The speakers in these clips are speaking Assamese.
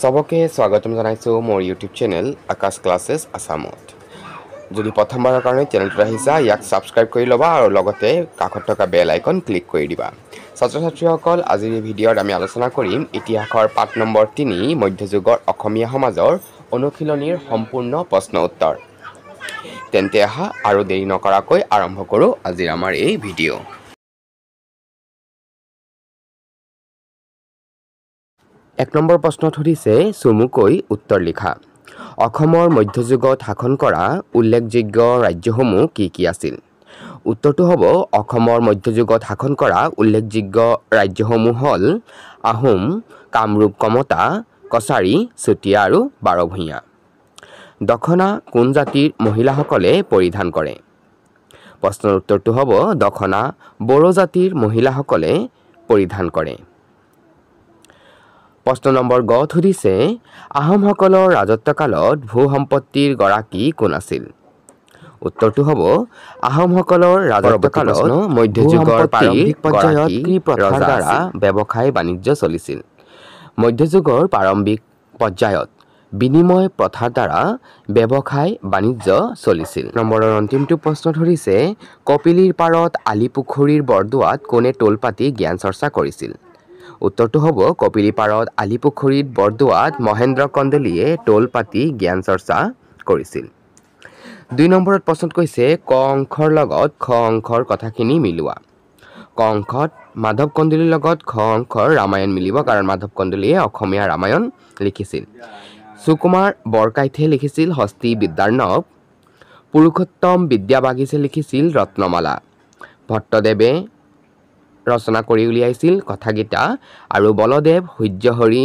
সবকে স্বাগতম জানাইছো মোৰ ইউটিউব চেনেল আকাশ ক্লাছেছ আসামত। যদি প্ৰথমবাৰৰ কাৰণে চেনেলটো আহিছা ইয়াক সাবস্ক্ৰাইব কৰি ল'বা আৰু লগতে কাষত থকা বেল আইকন ক্লিক কৰি দিবা। ছাত্ৰ-ছাত্ৰীসকল আজিৰ এই ভিডিঅ'ত আমি আলোচনা কৰিম ইতিহাসৰ পাঠ নম্বৰ 3 মধ্যযুগৰ অসমীয়া সমাজৰ অনুশীলনীৰ সম্পূৰ্ণ প্ৰশ্ন উত্তৰ। তেন্তে আহা আৰু দেৰি নকৰাকৈ আৰম্ভ কৰোঁ আজিৰ আমাৰ এই ভিডিঅ'। এক নম্বৰ প্ৰশ্নত সুধিছে চমুকৈ উত্তৰ লিখা। অসমৰ মধ্যযুগত শাসন কৰা উল্লেখযোগ্য ৰাজ্যসমূহ কি কি আছিল? উত্তৰটো হ'ব অসমৰ মধ্যযুগত শাসন কৰা উল্লেখযোগ্য ৰাজ্যসমূহ হ'ল আহোম, কামৰূপ কমতা, কছাৰী, চুতীয়া আৰু বাৰভূঞা। দখনা কোন জাতিৰ মহিলাসকলে পৰিধান কৰে? প্ৰশ্নৰ উত্তৰটো হ'ব দখনা বড়ো জাতিৰ মহিলাসকলে পৰিধান কৰে। প্ৰশ্ন নম্বৰ গ সুধিছে আহোমসকলৰ ৰাজত্বকালত ভূ সম্পত্তিৰ গৰাকী কোন আছিল? উত্তৰটো হ'ব আহোমসকলৰ ৰাজত্বকালত মধ্যযুগৰ প্ৰাৰম্ভিক পৰ্যায়ত কি প্ৰথাৰ দ্বাৰা ব্যৱসায় বাণিজ্য চলিছিল? মধ্যযুগৰ প্ৰাৰম্ভিক পৰ্যায়ত বিনিময় প্ৰথাৰ দ্বাৰা ব্যৱসায় বাণিজ্য চলিছিল। নম্বৰৰ অন্তিমটো প্ৰশ্ন সুধিছে কপিলীৰ পাৰত আলি পুখুৰীৰ বৰদোৱাত কোনে টোল পাতি জ্ঞান চৰ্চা কৰিছিল? উত্তৰটো হ'ব কপিলী পাৰত আলি পুখুৰীত বৰদোৱাত মহেন্দ্ৰ কন্দলীয়ে টোল পাতি জ্ঞান চৰ্চা কৰিছিল। 2 নম্বৰত প্ৰশ্নত কৈছে ক অংশৰ লগত খ অংশৰ কথাখিনি মিলোৱা। ক অংশত মাধৱ কন্দলীৰ লগত খ অংশৰ ৰামায়ণ মিলিব কাৰণ মাধৱ কন্দলীয়ে অসমীয়া ৰামায়ণ লিখিছিল। সুকুমাৰ বৰকাইতে লিখিছিল হস্তি বিদ্যাৰ্ণৱ। পুৰুষোত্তম বিদ্যাবাগীছে লিখিছিল ৰত্নমালা। ভট্টদেৱে ৰচনা কৰি উলিয়াইছিল কথাগীতা আৰু বলদেৱ সূৰ্যহৰি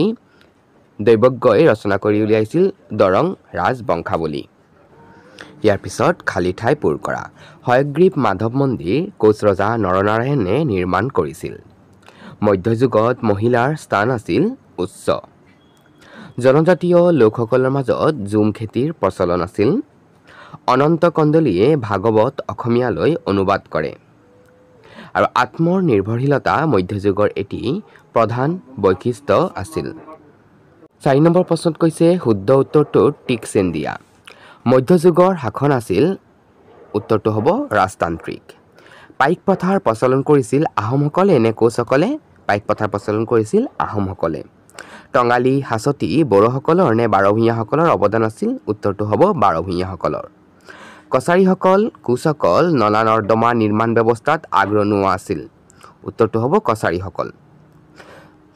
দৈৱজ্ঞই ৰচনা কৰি উলিয়াইছিল দৰং ৰাজবংশাৱলী। ইয়াৰ পিছত খালী ঠাই পূৰ কৰা। হয়গ্ৰীৱ মাধৱ মন্দিৰ কোচ ৰজা নৰনাৰায়ণে নিৰ্মাণ কৰিছিল। মধ্যযুগত মহিলাৰ স্থান আছিল উচ্চ। জনজাতীয় লোকসকলৰ মাজত ঝুম খেতিৰ প্ৰচলন আছিল। অনন্ত কন্দলীয়ে ভাগৱত অসমীয়ালৈ অনুবাদ কৰে। আৰু আত্মৰ নিৰ্ভৰশীলতা মধ্যযুগৰ এটি প্ৰধান বৈশিষ্ট্য আছিল। 4 নম্বৰ প্ৰশ্নত কৈছে শুদ্ধ উত্তৰটোত টিক চিন দিয়া। মধ্যযুগৰ শাসন আছিল উত্তৰটো হ'ব ৰাজতান্ত্ৰিক। পাইক প্ৰথাৰ প্ৰচলন কৰিছিল আহোমসকলে নে কোচসকলে? পাইক প্ৰথাৰ প্ৰচলন কৰিছিল আহোমসকলে। টঙালী হাচতি বড়োসকলৰ নে বাৰভূঞাসকলৰ অৱদান আছিল? উত্তৰটো হ'ব বাৰভূঞাসকলৰ। কছাৰীসকল কোচসকল নলা নৰ্দমা নিৰ্মাণ ব্যৱস্থাত আগৰণুৱা আছিল। উত্তৰটো হ'ব কছাৰীসকল।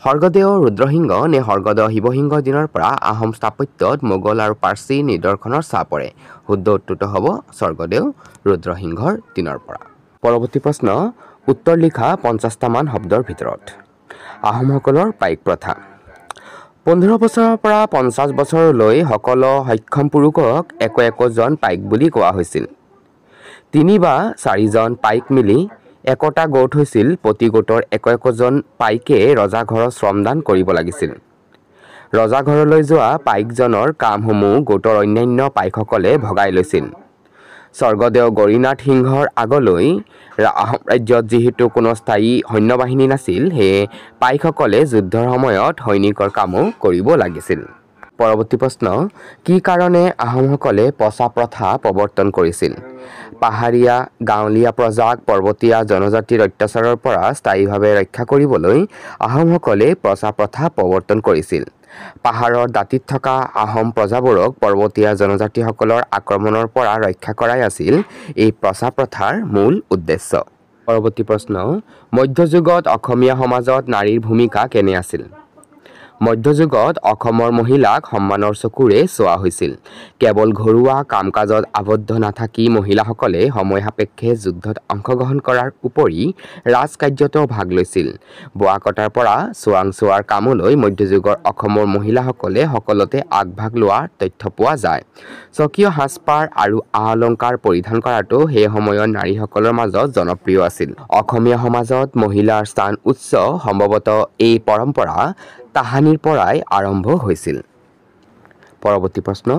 স্বৰ্গদেউ ৰুদ্ৰসিংহ নে স্বৰ্গদেউ শিৱসিংহৰ দিনৰ পৰা আহোম স্থাপত্যত মোগল আৰু পাৰ্চী নিদৰ্শনৰ ছাপ পৰে। শুদ্ধ উত্তৰটো হ'ব স্বৰ্গদেউ ৰুদ্ৰসিংহৰ দিনৰ পৰা। পৰৱৰ্তী প্ৰশ্ন উত্তৰ লিখা 50টামান শব্দৰ ভিতৰত। আহোমসকলৰ পাইক প্ৰথা। 15 বছৰৰ পৰা 50 বছৰলৈ সকলো সক্ষম পুৰুষক একোজন পাইক বুলি কোৱা হৈছিল। 3 বা 4জন পাইক মিলি একোটা গোট হৈছিল। প্ৰতি গোটৰ একোজন পাইকে ৰজাঘৰৰ শ্ৰমদান কৰিব লাগিছিল। ৰজাঘৰলৈ যোৱা পাইকজনৰ কামসমূহ গোটৰ অন্যান্য পাইকসকলে ভগাই লৈছিল। স্বৰ্গদেউ গৌৰীনাথ সিংহৰ আগলৈ আহোম ৰাজ্যত যিহেতু কোনো স্থায়ী সৈন্যবাহিনী নাছিল সেয়ে পাইকসকলে যুদ্ধৰ সময়ত সৈনিকৰ কামো কৰিব লাগিছিল। পৰৱৰ্তী প্ৰশ্ন কি কাৰণে আহোমসকলে পছা প্ৰথা প্ৰৱৰ্তন কৰিছিল? পাহাৰীয়া গাঁৱলীয়া প্ৰজাক পৰ্বতীয়া জনজাতিৰ অত্যাচাৰৰ পৰা স্থায়ীভাৱে ৰক্ষা কৰিবলৈ আহোমসকলে পছা প্ৰথা প্ৰৱৰ্তন কৰিছিল। পাহাৰৰ দাঁতিত থকা আহোম প্ৰজাবোৰক পৰ্বতীয়া জনজাতিসকলৰ আক্ৰমণৰ পৰা ৰক্ষা কৰাই আছিল এই পছা প্ৰথাৰ মূল উদ্দেশ্য। পৰৱৰ্তী প্ৰশ্ন মধ্যযুগত অসমীয়া সমাজত নাৰীৰ ভূমিকা কেনে আছিল? মধ্যযুগত অসমৰ মহিলাক সন্মানৰ চকুৰে চোৱা হৈছিল। কেৱল ঘৰুৱা কাম কাজত আবদ্ধ নাথাকি মহিলাসকলে সময় সাপেক্ষে যুদ্ধত অংশগ্ৰহণ কৰাৰ উপৰি ৰাজকাৰ্যতো ভাগ লৈছিল। বোৱা কটাৰ পৰা চোৱাং-চোৱাৰ কামলৈ মধ্যযুগৰ অসমৰ মহিলাসকলে সকলোতে আগভাগ লোৱাৰ তথ্য পোৱা যায়। স্বকীয় সাজপাৰ আৰু আ-অলংকাৰ পৰিধান কৰাটো সেই সময়ত নাৰীসকলৰ মাজত জনপ্ৰিয় আছিল। অসমীয়া সমাজত মহিলাৰ স্থান উচ্চ। সম্ভৱতঃ এই পৰম্পৰা তাহানিৰ পৰাই আৰম্ভ হৈছিল। পৰৱৰ্তী প্ৰশ্ন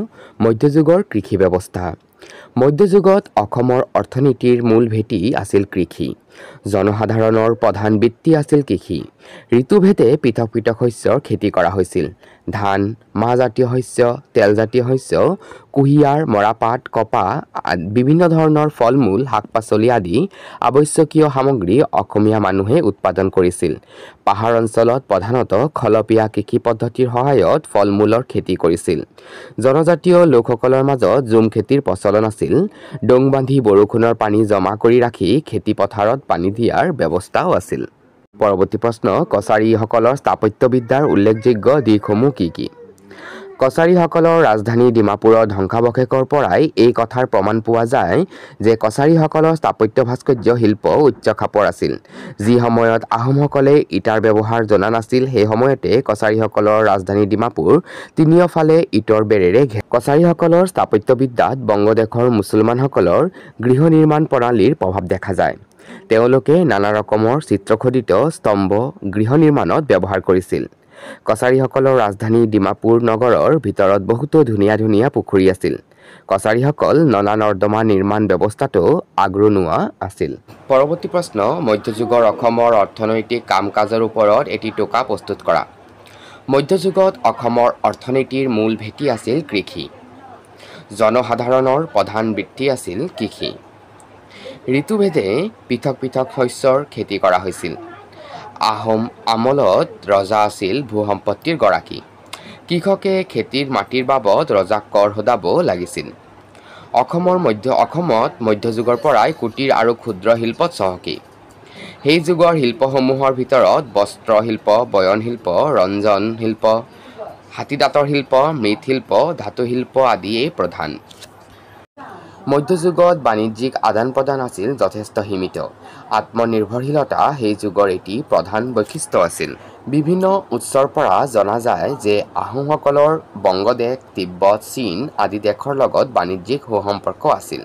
মধ্যযুগৰ কৃষি ব্যৱস্থা। মধ্যযুগত অসমৰ অৰ্থনীতিৰ মূল ভেটি আছিল কৃষি। জনসাধাৰণৰ প্ৰধান বৃত্তি আছিল কৃষি। ঋতুভেদে পৃথক পৃথক শস্যৰ খেতি কৰা হৈছিল। ধান, মাহজাতীয় শস্য, তেলজাতীয় শস্য, কুঁহিয়াৰ, মৰাপাট, কপাহ, বিভিন্ন ধৰণৰ ফল-মূল, শাক-পাচলি আদি আৱশ্যকীয় সামগ্ৰী অসমীয়া মানুহে উৎপাদন কৰিছিল। পাহাৰ অঞ্চলত প্ৰধানতঃ খলপীয়া কৃষি পদ্ধতিৰ সহায়ত ফল-মূলৰ খেতি কৰিছিল। জনজাতীয় লোকসকলৰ মাজত ঝুম খেতিৰ প্ৰচলন আছিল। ডং বান্ধি বৰষুণৰ পানী জমা কৰি ৰাখি খেতি পথাৰত পানী দিয়াৰ ব্যৱস্থাও আছিল। পৰৱৰ্তী প্ৰশ্ন, কছাৰীসকলৰ স্থাপত্যবিদ্যাৰ উল্লেখযোগ্য দিশসমূহ কি কি? কছাৰীসকলৰ ৰাজধানী ডিমাপুৰৰ ধ্বংসাৱশেষৰ পৰাই এই কথাৰ প্ৰমাণ পোৱা যায় যে কছাৰীসকলৰ স্থাপত্য ভাস্কৰ্য শিল্প উচ্চ খাপৰ আছিল। যি সময়ত আহোমসকলে ইটাৰ ব্যৱহাৰ জনা নাছিল, সেই সময়তে কছাৰীসকলৰ ৰাজধানী ডিমাপুৰ তিনিওফালে ইটৰ বেৰেৰে ঘেৰা। কছাৰীসকলৰ স্থাপত্যবিদ্যাত বংগদেশৰ মুছলমানসকলৰ গৃহ নিৰ্মাণ প্ৰণালীৰ প্ৰভাৱ দেখা যায়। তেওঁলোকে নানা ৰকমৰ চিত্ৰখোদিত স্তম্ভ গৃহ নিৰ্মাণত ব্যৱহাৰ কৰিছিল। কছাৰীসকলৰ ৰাজধানী ডিমাপুৰ নগৰৰ ভিতৰত বহুতো ধুনীয়া ধুনীয়া পুখুৰী আছিল। কছাৰীসকল নলা নৰ্দমা নিৰ্মাণ ব্যৱস্থাতো আগৰণুৱা আছিল। পৰৱৰ্তী প্ৰশ্ন, মধ্যযুগৰ অসমৰ অৰ্থনৈতিক কাম-কাজৰ ওপৰত এটি টোকা প্ৰস্তুত কৰা। মধ্যযুগত অসমৰ অৰ্থনীতিৰ মূল ভেটি আছিল কৃষি। জনসাধাৰণৰ প্ৰধান বৃত্তি আছিল কৃষি। ঋতুভেদে পৃথক পৃথক শস্যৰ খেতি কৰা হৈছিল। আহোম আমলত ৰজা আছিল ভূ-সম্পত্তিৰ গৰাকী। কৃষকে খেতিৰ মাটিৰ বাবদ ৰজাক কৰ সোধাব লাগিছিল। অসমত মধ্যযুগৰ পৰাই কুটীৰ আৰু ক্ষুদ্ৰ শিল্পত চহকী। সেই যুগৰ শিল্পসমূহৰ ভিতৰত বস্ত্ৰ শিল্প, বয়ন শিল্প, ৰঞ্জন শিল্প, হাতীদাঁতৰ শিল্প, মৃৎশিল্প, ধাতু শিল্প আদিয়েই প্ৰধান। মধ্যযুগত বাণিজ্যিক আদান-প্ৰদান আছিল যথেষ্ট সীমিত। আত্মনিৰ্ভৰশীলতা সেই যুগৰ এটি প্ৰধান বৈশিষ্ট্য আছিল। বিভিন্ন উৎসৰ পৰা জনা যায় যে আহোমসকলৰ বংগদেশ, তিব্বত, চীন আদি দেশৰ লগত বাণিজ্যিক সু-সম্পৰ্ক আছিল।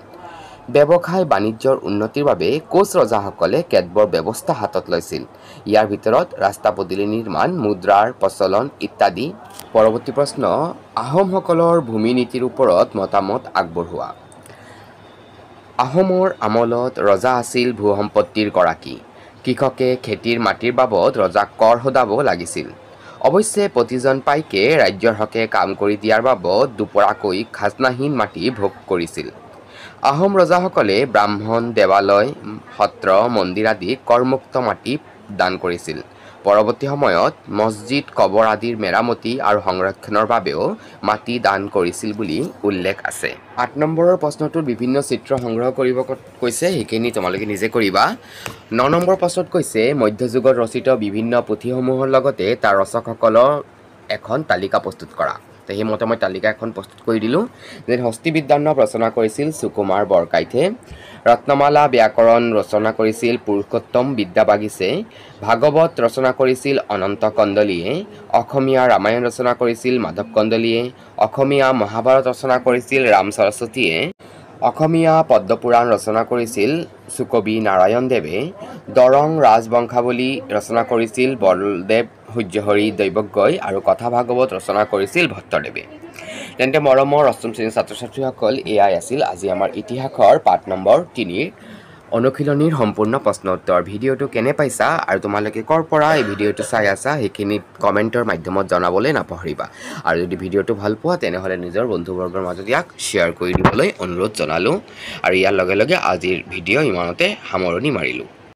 ব্যৱসায় বাণিজ্যৰ উন্নতিৰ বাবে কোচ ৰজাসকলে কেতবোৰ ব্যৱস্থা হাতত লৈছিল। ইয়াৰ ভিতৰত ৰাস্তা পদূলি নিৰ্মাণ, মুদ্ৰাৰ প্ৰচলন ইত্যাদি। পৰৱৰ্তী প্ৰশ্ন, আহোমসকলৰ ভূমি নীতিৰ ওপৰত মতামত আগবঢ়োৱা। আহোমৰ আমলত ৰজা আছিল ভূ-সম্পত্তিৰ গৰাকী। কৃষকে খেতিৰ মাটিৰ বাবদ ৰজাক কৰ সোধাব লাগিছিল। অৱশ্যে প্ৰতিজন পাইকে ৰাজ্যৰ হকে কাম কৰি দিয়াৰ বাবদ দুপৰাকৈ খাজনাহীন মাটি ভোগ কৰিছিল। আহোম ৰজাসকলে ব্ৰাহ্মণ, দেৱালয়, সত্ৰ, মন্দিৰ আদিক কৰমুক্ত মাটি দান কৰিছিল। পৰৱৰ্তী সময়ত মছজিদ, কবৰ আদিৰ মেৰামতি আৰু সংৰক্ষণৰ বাবেও মাটি দান কৰিছিল বুলি উল্লেখ আছে। ৮ নম্বৰৰ প্ৰশ্নটোত বিভিন্ন চিত্ৰ সংগ্ৰহ কৰিব কৈছে, সেইখিনি তোমালোকে নিজে কৰিবা। ৯ নম্বৰ প্ৰশ্নত কৈছে মধ্যযুগত ৰচিত বিভিন্ন পুথিসমূহৰ লগতে তাৰ ৰচকসকলৰ এখন তালিকা প্ৰস্তুত কৰা। সেইমতে মই তালিকা এখন প্ৰস্তুত কৰি দিলোঁ। যেনে হস্তিবিদ্যাৰ্ণৱ ৰচনা কৰিছিল সুকুমাৰ বৰকাইতে, ৰত্নমালা ব্যাকৰণ ৰচনা কৰিছিল পুৰুষোত্তম বিদ্যাবাগীছে, ভাগৱত ৰচনা কৰিছিল অনন্ত কন্দলীয়ে, অসমীয়া ৰামায়ণ ৰচনা কৰিছিল মাধৱ কন্দলীয়ে, অসমীয়া মহাভাৰত ৰচনা কৰিছিল ৰাম সৰস্বতীয়ে, অসমীয়া পদ্মপুৰাণ ৰচনা কৰিছিল সুকবি নাৰায়ণ দেৱে, দৰং ৰাজবংশাৱলী ৰচনা কৰিছিল বলদেৱ সূৰ্যহৰি দৈৱজ্ঞই আৰু কথা ভাগৱত ৰচনা কৰিছিল ভট্টদেৱে। তেন্তে মৰমৰ অষ্টম শ্ৰেণীৰ ছাত্ৰ ছাত্ৰীসকল, এয়াই আছিল আজি আমাৰ ইতিহাসৰ পাঠ নম্বৰ 3 অনুশীলনীৰ সম্পূৰ্ণ প্ৰশ্ন উত্তৰ। ভিডিঅ'টো কেনে পাইছা আৰু তোমালোকে ক'ৰ পৰা এই ভিডিঅ'টো চাই আছা সেইখিনি কমেণ্টৰ মাধ্যমত জনাবলৈ নাপাহৰিবা। আৰু যদি ভিডিঅ'টো ভাল পোৱা তেনেহ'লে নিজৰ বন্ধুবৰ্গৰ মাজত ইয়াক শ্বেয়াৰ কৰি দিবলৈ অনুৰোধ জনালোঁ। আৰু ইয়াৰ লগে লগে আজিৰ ভিডিঅ' ইমানতে সামৰণি মাৰিলোঁ।